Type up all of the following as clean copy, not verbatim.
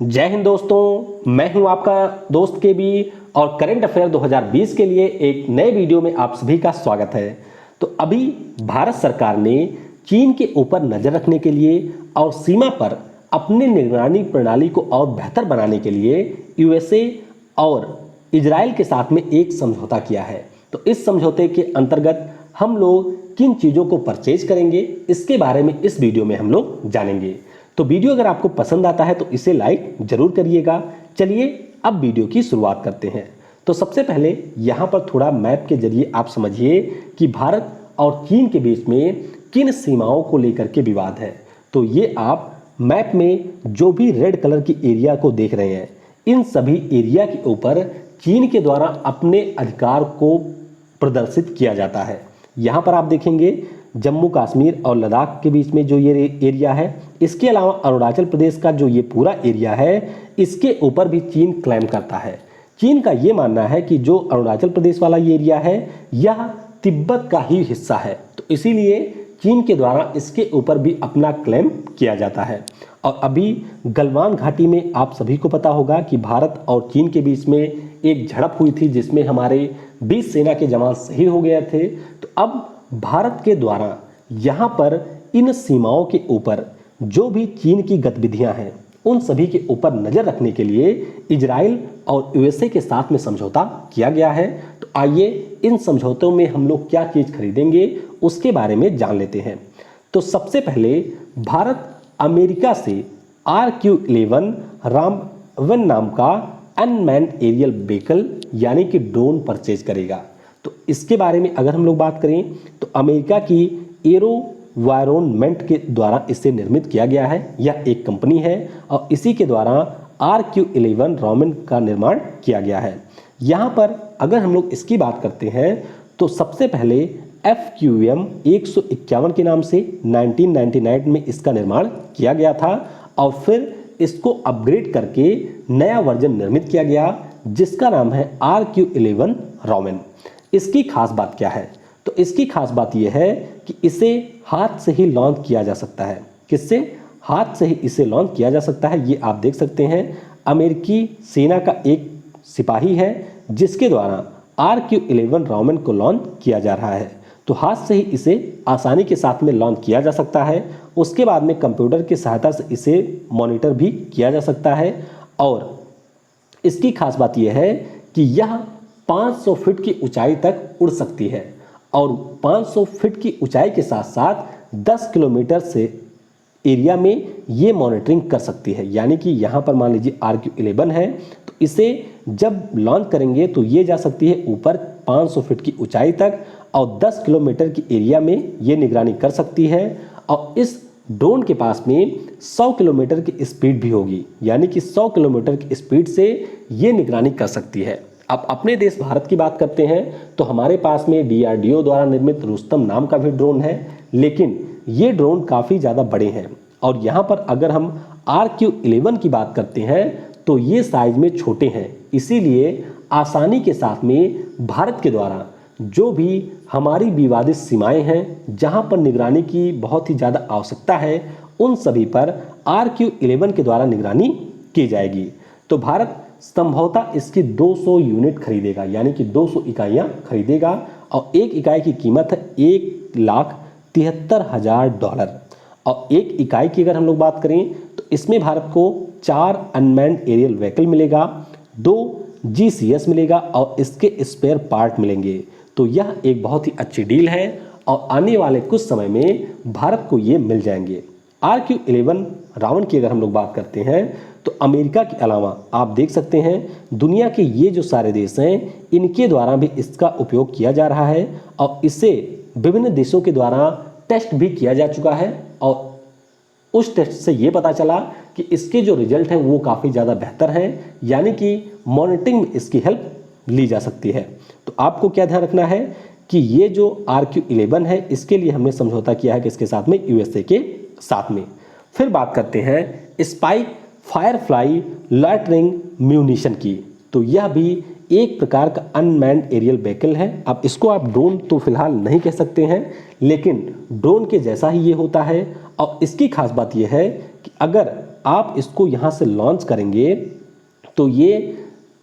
जय हिंद दोस्तों, मैं हूं आपका दोस्त के बी और करंट अफेयर 2020 के लिए एक नए वीडियो में आप सभी का स्वागत है। तो अभी भारत सरकार ने चीन के ऊपर नजर रखने के लिए और सीमा पर अपनी निगरानी प्रणाली को और बेहतर बनाने के लिए यूएसए और इजराइल के साथ में एक समझौता किया है। तो इस समझौते के अंतर्गत हम लोग किन चीज़ों को परचेज करेंगे, इसके बारे में इस वीडियो में हम लोग जानेंगे। तो वीडियो अगर आपको पसंद आता है तो इसे लाइक जरूर करिएगा। चलिए अब वीडियो की शुरुआत करते हैं। तो सबसे पहले यहाँ पर थोड़ा मैप के जरिए आप समझिए कि भारत और चीन के बीच में किन सीमाओं को लेकर के विवाद है। तो ये आप मैप में जो भी रेड कलर की एरिया को देख रहे हैं, इन सभी एरिया के ऊपर चीन के द्वारा अपने अधिकार को प्रदर्शित किया जाता है। यहाँ पर आप देखेंगे जम्मू कश्मीर और लद्दाख के बीच में जो ये एरिया है, इसके अलावा अरुणाचल प्रदेश का जो ये पूरा एरिया है, इसके ऊपर भी चीन क्लेम करता है। चीन का ये मानना है कि जो अरुणाचल प्रदेश वाला ये एरिया है, यह तिब्बत का ही हिस्सा है। तो इसीलिए चीन के द्वारा इसके ऊपर भी अपना क्लेम किया जाता है। और अभी गलवान घाटी में आप सभी को पता होगा कि भारत और चीन के बीच में एक झड़प हुई थी, जिसमें हमारे 20 सेना के जवान शहीद हो गए थे। तो अब भारत के द्वारा यहाँ पर इन सीमाओं के ऊपर जो भी चीन की गतिविधियां हैं, उन सभी के ऊपर नजर रखने के लिए इजराइल और यूएसए के साथ में समझौता किया गया है। तो आइए इन समझौतों में हम लोग क्या चीज खरीदेंगे उसके बारे में जान लेते हैं। तो सबसे पहले भारत अमेरिका से RQ-11 रामवन नाम का अनमैन्ड एरियल व्हीकल यानी कि ड्रोन परचेज करेगा। तो इसके बारे में अगर हम लोग बात करें तो अमेरिका की एरोवायरमेंट के द्वारा इसे निर्मित किया गया है। यह एक कंपनी है और इसी के द्वारा RQ-11 रामन का निर्माण किया गया है। यहाँ पर अगर हम लोग इसकी बात करते हैं तो सबसे पहले FQM-151 के नाम से 1999 में इसका निर्माण किया गया था और फिर इसको अपग्रेड करके नया वर्जन निर्मित किया गया, जिसका नाम है RQ-11 रामन। इसकी खास बात क्या है? तो इसकी खास बात यह है कि इसे हाथ से ही लॉन्च किया जा सकता है। किससे? हाथ से ही इसे लॉन्च किया जा सकता है। ये आप देख सकते हैं, अमेरिकी सेना का एक सिपाही है जिसके द्वारा RQ-11 रामन को लॉन्च किया जा रहा है। तो हाथ से ही इसे आसानी के साथ में लॉन्च किया जा सकता है। उसके बाद में कंप्यूटर की सहायता से इसे मॉनिटर भी किया जा सकता है। और इसकी खास बात यह है कि यह 500 फीट की ऊंचाई तक उड़ सकती है और 500 फीट की ऊंचाई के साथ साथ 10 किलोमीटर से एरिया में ये मॉनिटरिंग कर सकती है। यानी कि यहाँ पर मान लीजिए RQ-11 है, तो इसे जब लॉन्च करेंगे तो ये जा सकती है ऊपर 500 फीट की ऊंचाई तक और 10 किलोमीटर की एरिया में ये निगरानी कर सकती है। और इस ड्रोन के पास में 100 किलोमीटर की स्पीड भी होगी, यानी कि 100 किलोमीटर की स्पीड से ये निगरानी कर सकती है। अब अपने देश भारत की बात करते हैं तो हमारे पास में DRDO द्वारा निर्मित रुस्तम नाम का भी ड्रोन है, लेकिन ये ड्रोन काफ़ी ज़्यादा बड़े हैं। और यहाँ पर अगर हम RQ-11 की बात करते हैं तो ये साइज में छोटे हैं, इसीलिए आसानी के साथ में भारत के द्वारा जो भी हमारी विवादित सीमाएं हैं, जहाँ पर निगरानी की बहुत ही ज़्यादा आवश्यकता है, उन सभी पर RQ-11 के द्वारा निगरानी की जाएगी। तो भारत संभवतः इसकी 200 यूनिट खरीदेगा, यानी कि 200 इकाइयाँ खरीदेगा और एक इकाई की कीमत है $1,73,000। और एक इकाई की अगर हम लोग बात करें तो इसमें भारत को 4 अनमैन्ड एरियल व्हीकल मिलेगा, 2 GCS मिलेगा और इसके स्पेयर पार्ट मिलेंगे। तो यह एक बहुत ही अच्छी डील है और आने वाले कुछ समय में भारत को ये मिल जाएंगे। RQ-11 रावण की अगर हम लोग बात करते हैं तो अमेरिका के अलावा आप देख सकते हैं दुनिया के ये जो सारे देश हैं, इनके द्वारा भी इसका उपयोग किया जा रहा है और इसे विभिन्न देशों के द्वारा टेस्ट भी किया जा चुका है। और उस टेस्ट से ये पता चला कि इसके जो रिजल्ट हैं वो काफ़ी ज़्यादा बेहतर हैं, यानी कि मॉनिटरिंग में इसकी हेल्प ली जा सकती है। तो आपको क्या ध्यान रखना है कि ये जो RQ-11 है, इसके लिए हमने समझौता किया है कि इसके साथ में यूएसए के साथ में। फिर बात करते हैं स्पाइक फायरफ्लाई लॉटरिंग म्यूनिशन की। तो यह भी एक प्रकार का अनमैन्ड एरियल व्हीकल है। अब इसको आप ड्रोन तो फिलहाल नहीं कह सकते हैं, लेकिन ड्रोन के जैसा ही ये होता है। और इसकी खास बात यह है कि अगर आप इसको यहाँ से लॉन्च करेंगे तो ये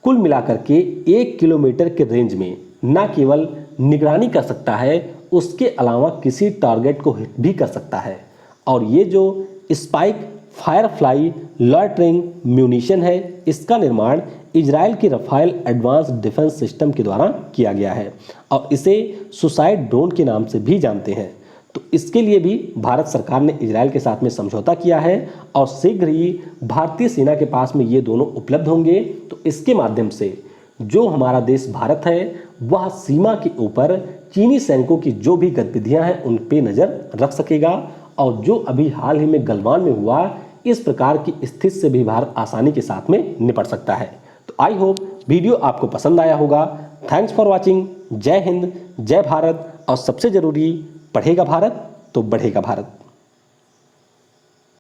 कुल मिलाकर के 1 किलोमीटर के रेंज में ना केवल निगरानी कर सकता है, उसके अलावा किसी टारगेट को हिट भी कर सकता है। और ये जो स्पाइक फायरफ्लाई लॉयटरिंग म्यूनिशन है, इसका निर्माण इजराइल की रफाइल एडवांस डिफेंस सिस्टम के द्वारा किया गया है और इसे सुसाइड ड्रोन के नाम से भी जानते हैं। तो इसके लिए भी भारत सरकार ने इजराइल के साथ में समझौता किया है और शीघ्र ही भारतीय सेना के पास में ये दोनों उपलब्ध होंगे। तो इसके माध्यम से जो हमारा देश भारत है वह सीमा के ऊपर चीनी सैनिकों की जो भी गतिविधियां हैं उन पे नजर रख सकेगा और जो अभी हाल ही में गलवान में हुआ, इस प्रकार की स्थिति से भी भारत आसानी के साथ में निपट सकता है। तो आई होप वीडियो आपको पसंद आया होगा। Thanks for watching. जय हिंद, जय भारत और सबसे जरूरी, पढ़ेगा भारत तो बढ़ेगा भारत।